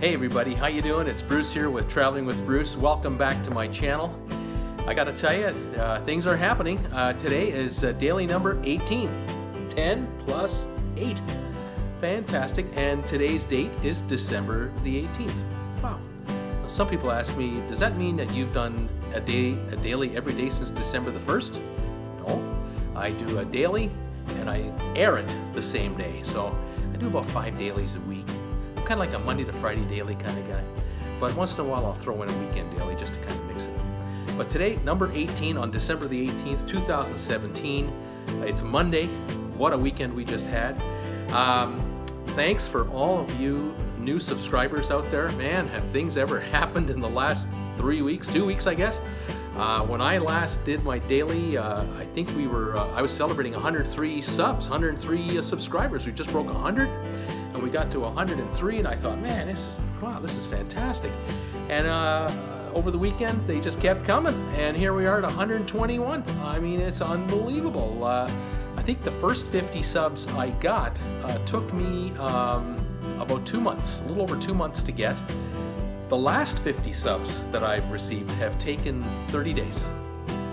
Hey everybody, how you doing? It's Bruce here with Traveling with Bruce. Welcome back to my channel. I gotta tell you, things are happening. Today is daily number 18. 10 plus 8. Fantastic. And today's date is December the 18th. Wow. Now, some people ask me, does that mean that you've done a daily every day since December the 1st? No. I do a daily and I air it the same day. So I do about 5 dailies a week. Kind of like a Monday to Friday daily kind of guy, but once in a while I'll throw in a weekend daily just to kind of mix it up. But today, number 18 on December the 18th, 2017. It's Monday. What a weekend we just had. Thanks for all of you new subscribers out there. Man, have things ever happened in the last 3 weeks, 2 weeks, I guess? When I last did my daily, I think I was celebrating 103 subs, 103 subscribers. We just broke 100. And we got to 103, and I thought, man, this is fantastic. And over the weekend, they just kept coming, and here we are at 121. I mean, it's unbelievable. I think the first 50 subs I got took me about 2 months, a little over 2 months to get. The last 50 subs that I've received have taken 30 days.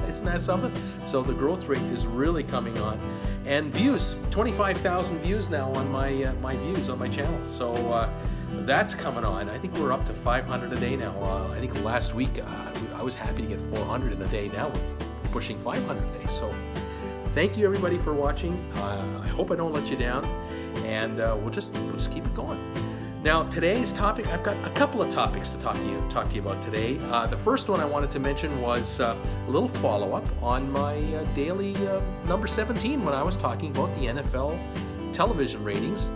Isn't that something? So the growth rate is really coming on. And views, 25,000 views now on my views on my channel. So that's coming on. I think we're up to 500 a day now. I think last week I was happy to get 400 in a day. Now we're pushing 500 a day. So thank you everybody for watching. I hope I don't let you down, and we'll just keep it going. Now today's topic, I've got a couple of topics to talk to you about today. The first one I wanted to mention was a little follow-up on my daily number 17 when I was talking about the NFL television ratings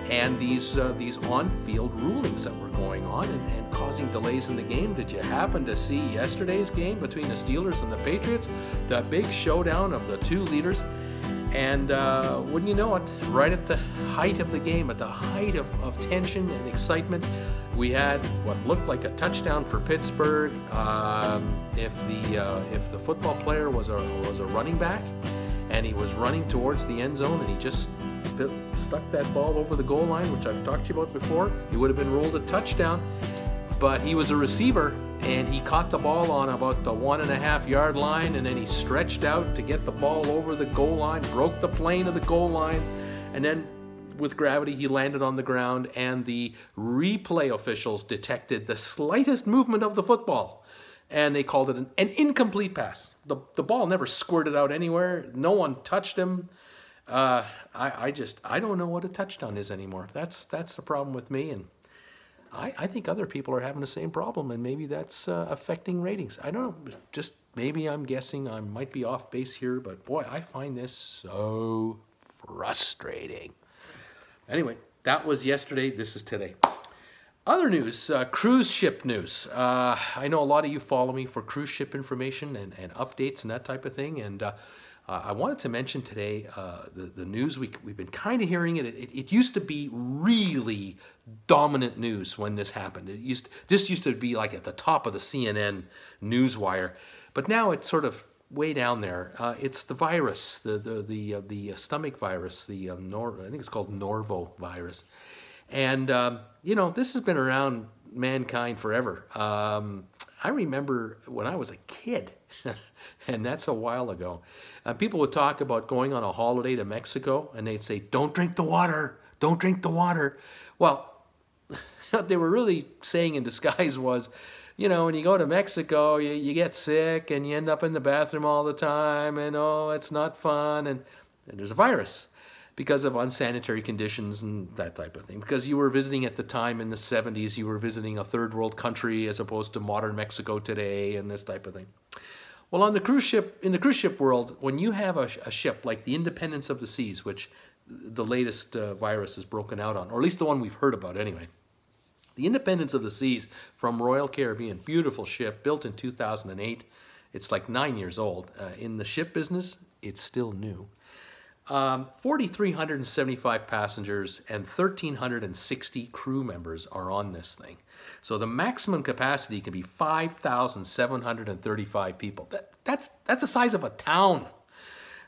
and these on-field rulings that were going on and causing delays in the game. Did you happen to see yesterday's game between the Steelers and the Patriots? The big showdown of the two leaders. And wouldn't you know it, right at the height of the game, at the height of tension and excitement, we had what looked like a touchdown for Pittsburgh. If the football player was a running back, and he was running towards the end zone, and he just stuck that ball over the goal line, which I've talked to you about before, he would have been ruled a touchdown. But he was a receiver, and he caught the ball on about the 1.5 yard line, and then he stretched out to get the ball over the goal line, broke the plane of the goal line, and then with gravity he landed on the ground, and the replay officials detected the slightest movement of the football, and they called it an incomplete pass. The ball never squirted out anywhere. No one touched him. I don't know what a touchdown is anymore. That's the problem with me, and I think other people are having the same problem, and maybe that's affecting ratings. I don't know, just maybe I'm guessing. I might be off base here, but boy, I find this so frustrating. Anyway, that was yesterday. This is today. Other news, cruise ship news. I know a lot of you follow me for cruise ship information and updates and that type of thing, and I wanted to mention today the news. We've been kind of hearing it. It used to be really dominant news when this happened. This used to be like at the top of the CNN news wire, but now it's sort of way down there. It's the virus, the stomach virus, I think it's called Norvovirus, and you know, this has been around mankind forever. I remember when I was a kid, and that's a while ago. People would talk about going on a holiday to Mexico, and they'd say, "Don't drink the water, don't drink the water." Well, what they were really saying in disguise was, you know, when you go to Mexico, you get sick, and you end up in the bathroom all the time, and oh, it's not fun, and there's a virus because of unsanitary conditions and that type of thing. Because you were visiting at the time in the 70s, you were visiting a third world country as opposed to modern Mexico today, and this type of thing. Well, on the cruise ship, in the cruise ship world, when you have a ship like the Independence of the Seas, which the latest virus is broken out on, or at least the one we've heard about anyway, the Independence of the Seas from Royal Caribbean, beautiful ship, built in 2008. It's like 9 years old. In the ship business, it's still new. 4,375 passengers and 1,360 crew members are on this thing. So the maximum capacity can be 5,735 people. That's the size of a town.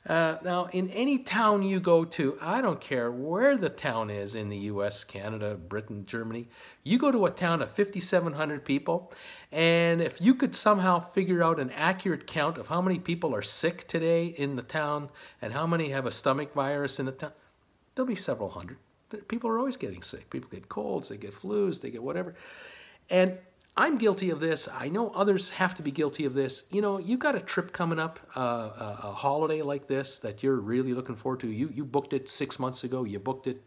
Now, in any town you go to, I don't care where the town is in the US, Canada, Britain, Germany, you go to a town of 5,700 people, and if you could somehow figure out an accurate count of how many people are sick today in the town and how many have a stomach virus in the town, there'll be several hundred. People are always getting sick. People get colds, they get flus, they get whatever. And I'm guilty of this. I know others have to be guilty of this. You know, you've got a trip coming up, a holiday like this that you're really looking forward to. You booked it 6 months ago. You booked it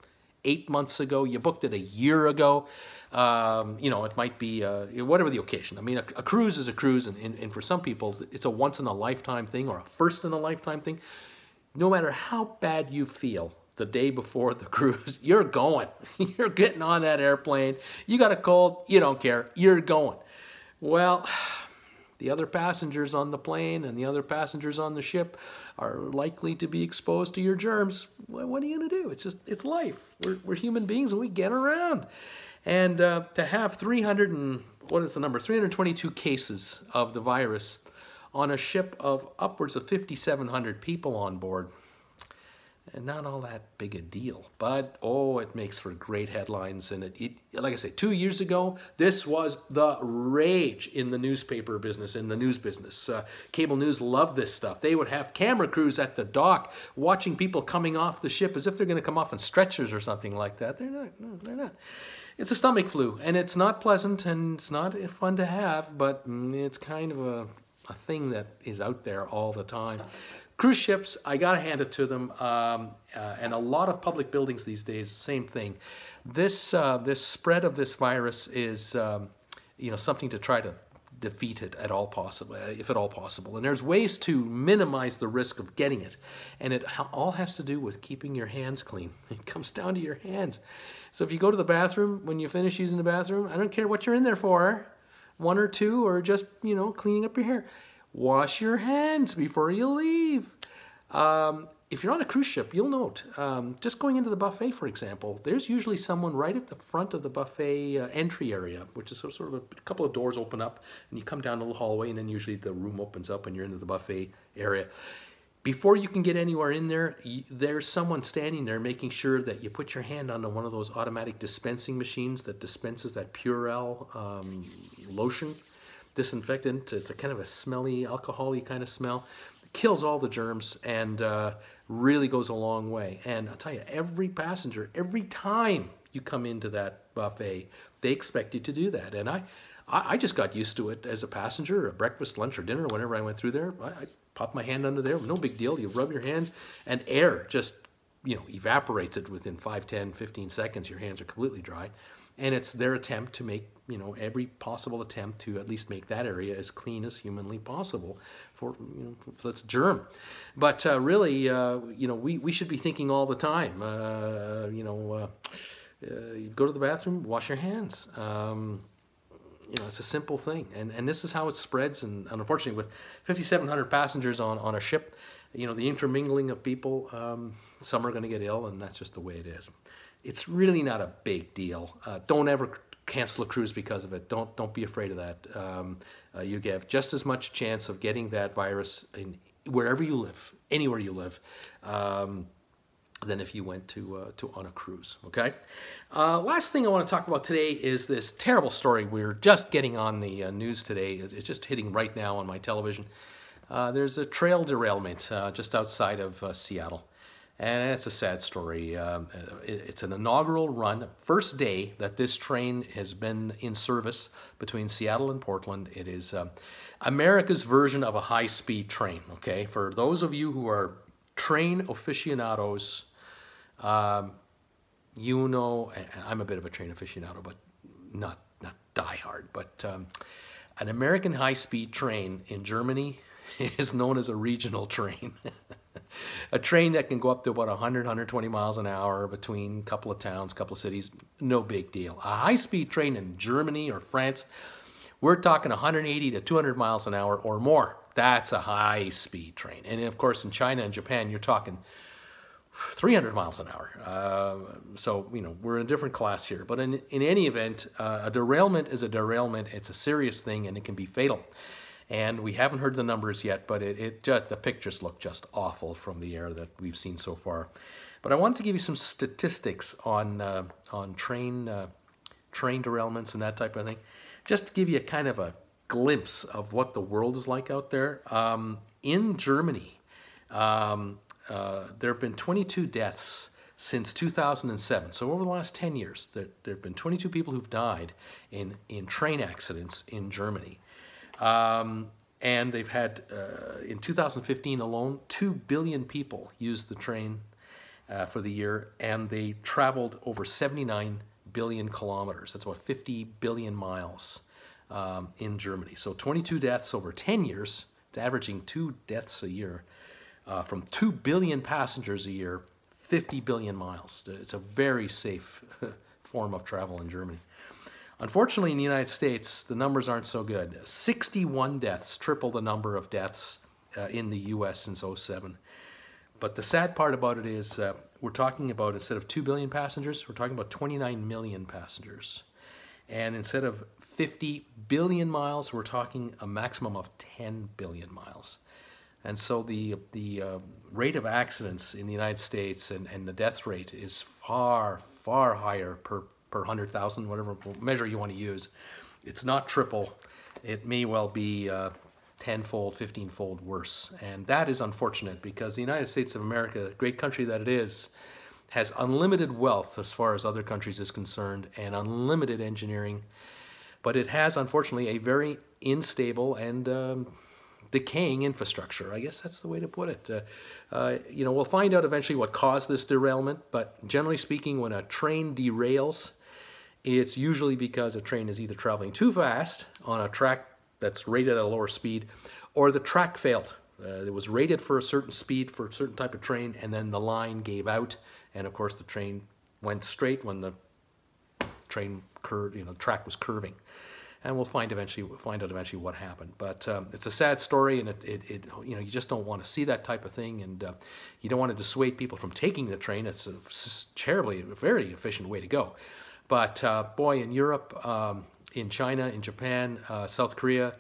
8 months ago. You booked it a year ago. You know, it might be whatever the occasion. I mean, a cruise is a cruise, and for some people, it's a once-in-a-lifetime thing or a first-in-a-lifetime thing. No matter how bad you feel the day before the cruise, you're going. You're getting on that airplane. You got a cold, you don't care. You're going. Well, the other passengers on the plane and the other passengers on the ship are likely to be exposed to your germs. Well, what are you going to do? It's just, it's life. We're human beings and we get around. And to have 322 cases of the virus on a ship of upwards of 5,700 people on board, and not all that big a deal, but oh, it makes for great headlines. And it like I said, 2 years ago, this was the rage in the newspaper business, in the news business. Cable news loved this stuff. They would have camera crews at the dock watching people coming off the ship as if they're going to come off on stretchers or something like that. They're not. No, they're not. It's a stomach flu, and it's not pleasant, and it's not fun to have, but it's kind of a thing that is out there all the time. Cruise ships, I gotta hand it to them, and a lot of public buildings these days, same thing. This spread of this virus is, you know, something to try to defeat it at all possible, if at all possible. And there's ways to minimize the risk of getting it, and it all has to do with keeping your hands clean. It comes down to your hands. So if you go to the bathroom, when you finish using the bathroom, I don't care what you're in there for, 1 or 2, or just, you know, cleaning up your hair. Wash your hands before you leave. If you're on a cruise ship, you'll note, just going into the buffet, for example, there's usually someone right at the front of the buffet entry area, which is sort of a couple of doors open up, and you come down a little hallway, and then usually the room opens up and you're into the buffet area. Before you can get anywhere in there, there's someone standing there making sure that you put your hand on one of those automatic dispensing machines that dispenses that Purell lotion. Disinfectant. It's a kind of a smelly, alcohol-y kind of smell. It kills all the germs and really goes a long way. And I'll tell you, every passenger, every time you come into that buffet, they expect you to do that. And I just got used to it as a passenger, a breakfast, lunch, or dinner, whenever I went through there. I popped my hand under there, no big deal. You rub your hands, and air just, you know, evaporates it within 5, 10, 15 seconds. Your hands are completely dry. And it's their attempt to make, you know, every possible attempt to at least make that area as clean as humanly possible for, you know, for its germ. But really, you know, we should be thinking all the time, you know, you go to the bathroom, wash your hands. You know, it's a simple thing. And this is how it spreads. And unfortunately, with 5,700 passengers on a ship, you know, the intermingling of people, some are going to get ill, and that's just the way it is. It's really not a big deal. Don't ever cancel a cruise because of it. Don't be afraid of that. You have just as much chance of getting that virus in wherever you live, anywhere you live, than if you went to on a cruise. Okay. Last thing I want to talk about today is this terrible story we're just getting on the news today. It's just hitting right now on my television. There's a trail derailment just outside of Seattle. And it's a sad story. It's an inaugural run, first day that this train has been in service between Seattle and Portland. It is America's version of a high-speed train, okay? For those of you who are train aficionados, you know, I'm a bit of a train aficionado, but not diehard, but an American high-speed train in Germany is known as a regional train. A train that can go up to about 100, 120 miles an hour between a couple of towns, a couple of cities, no big deal. A high-speed train in Germany or France, we're talking 180 to 200 miles an hour or more. That's a high-speed train. And of course, in China and Japan, you're talking 300 miles an hour. So, you know, we're in a different class here. But in any event, a derailment is a derailment. It's a serious thing, and it can be fatal. And we haven't heard the numbers yet, but the pictures look just awful from the air that we've seen so far. But I wanted to give you some statistics on train derailments and that type of thing, just to give you a kind of a glimpse of what the world is like out there. In Germany, there have been 22 deaths since 2007. So over the last 10 years, there have been 22 people who've died in train accidents in Germany. And they've had, in 2015 alone, 2 billion people used the train for the year, and they traveled over 79 billion kilometers. That's about 50 billion miles in Germany. So 22 deaths over 10 years, averaging 2 deaths a year, from 2 billion passengers a year, 50 billion miles. It's a very safe form of travel in Germany. Unfortunately, in the United States, the numbers aren't so good. 61 deaths, triple the number of deaths in the US since 2007. But the sad part about it is we're talking about, instead of 2 billion passengers, we're talking about 29 million passengers. And instead of 50 billion miles, we're talking a maximum of 10 billion miles. And so the rate of accidents in the United States and the death rate is far, far higher per 100,000, whatever measure you want to use. It's not triple. It may well be 10-fold, 15-fold worse. And that is unfortunate, because the United States of America, great country that it is, has unlimited wealth as far as other countries is concerned, and unlimited engineering. But it has, unfortunately, a very unstable and decaying infrastructure. I guess that's the way to put it. You know, we'll find out eventually what caused this derailment, but generally speaking, when a train derails, it's usually because a train is either traveling too fast on a track that's rated at a lower speed, or the track failed. It was rated for a certain speed for a certain type of train, and then the line gave out, and of course the train went straight when the train curved, you know, the track was curving. And we'll find out eventually what happened. But it's a sad story, and you know, you just don't want to see that type of thing, and you don't want to dissuade people from taking the train. It's a very efficient way to go. But boy, in Europe, in China, in Japan, South Korea,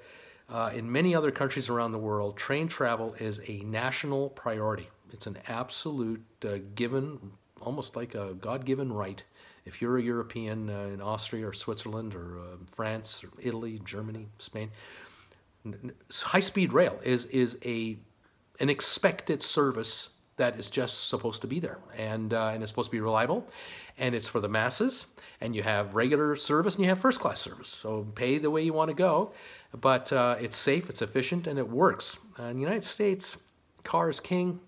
in many other countries around the world, train travel is a national priority. It's an absolute given, almost like a God-given right. If you're a European in Austria or Switzerland or France or Italy, Germany, Spain, high-speed rail is an expected service that is just supposed to be there, and it's supposed to be reliable, and it's for the masses, and you have regular service and you have first-class service. So pay the way you want to go, but it's safe, it's efficient, and it works. In the United States, car is king.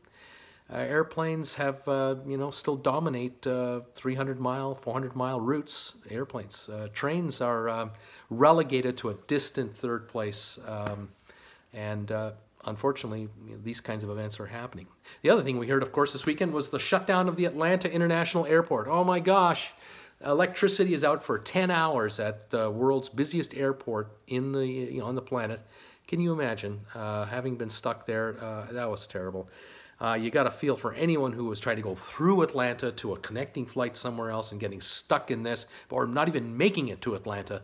Airplanes have, you know, still dominate 300-mile, 400-mile routes. Airplanes. Trains are relegated to a distant third place, and unfortunately, you know, these kinds of events are happening. The other thing we heard, of course, this weekend was the shutdown of the Atlanta International Airport. Oh my gosh! Electricity is out for 10 hours at the world's busiest airport in the, you know, on the planet. Can you imagine having been stuck there? That was terrible. You got to feel for anyone who was trying to go through Atlanta to a connecting flight somewhere else and getting stuck in this, or not even making it to Atlanta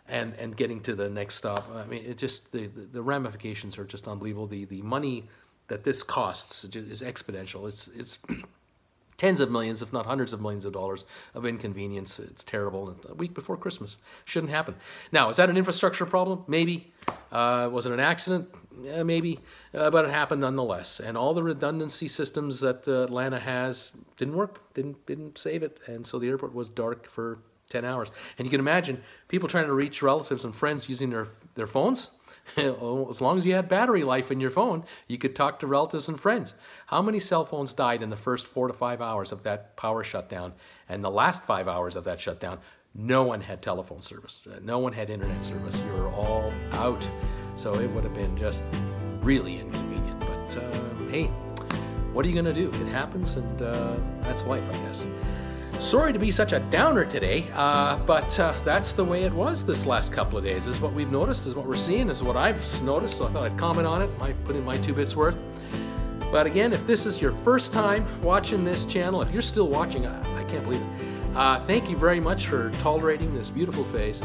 and getting to the next stop. I mean, it just, the ramifications are just unbelievable. The money that this costs is exponential. It's tens of millions, if not hundreds of millions of dollars of inconvenience. It's terrible. A week before Christmas. Shouldn't happen. Now, is that an infrastructure problem? Maybe. Was it an accident? Maybe. But it happened nonetheless. And all the redundancy systems that Atlanta has didn't work, didn't save it. And so the airport was dark for 10 hours. And you can imagine people trying to reach relatives and friends using their phones. As long as you had battery life in your phone, you could talk to relatives and friends. How many cell phones died in the first 4 to 5 hours of that power shutdown? And the last 5 hours of that shutdown, no one had telephone service. No one had internet service. You were all out. So it would have been just really inconvenient. But hey, what are you going to do? It happens, and that's life, I guess. Sorry to be such a downer today, but that's the way it was this last couple of days. This is what we've noticed, is what we're seeing, is what I've noticed, so I thought I'd comment on it, put in my 2 bits worth. But again, if this is your first time watching this channel, if you're still watching, I can't believe it. Thank you very much for tolerating this beautiful face.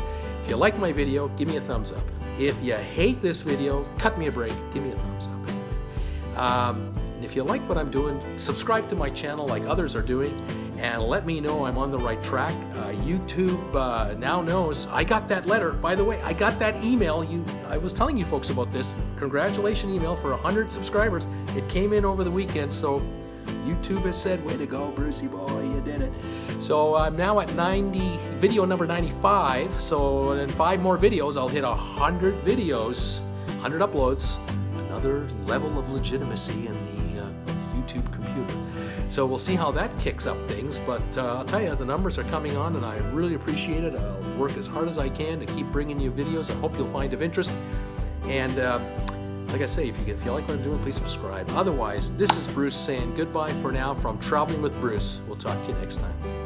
If you like my video, give me a thumbs up. If you hate this video, cut me a break. Give me a thumbs up. And if you like what I'm doing, subscribe to my channel like others are doing, and let me know I'm on the right track. YouTube now knows I got that letter. By the way, I got that email. I was telling you folks about this. Congratulations email for 100 subscribers. It came in over the weekend, so YouTube has said, way to go, Brucey boy, you did it. So I'm now at video number 95. So in 5 more videos, I'll hit 100 videos, 100 uploads, another level of legitimacy in the YouTube computer. So we'll see how that kicks up things, but I'll tell you, the numbers are coming on, and I really appreciate it. I'll work as hard as I can to keep bringing you videos I hope you'll find of interest. And like I say, if you like what I'm doing, please subscribe. Otherwise, this is Bruce saying goodbye for now from Traveling with Bruce. We'll talk to you next time.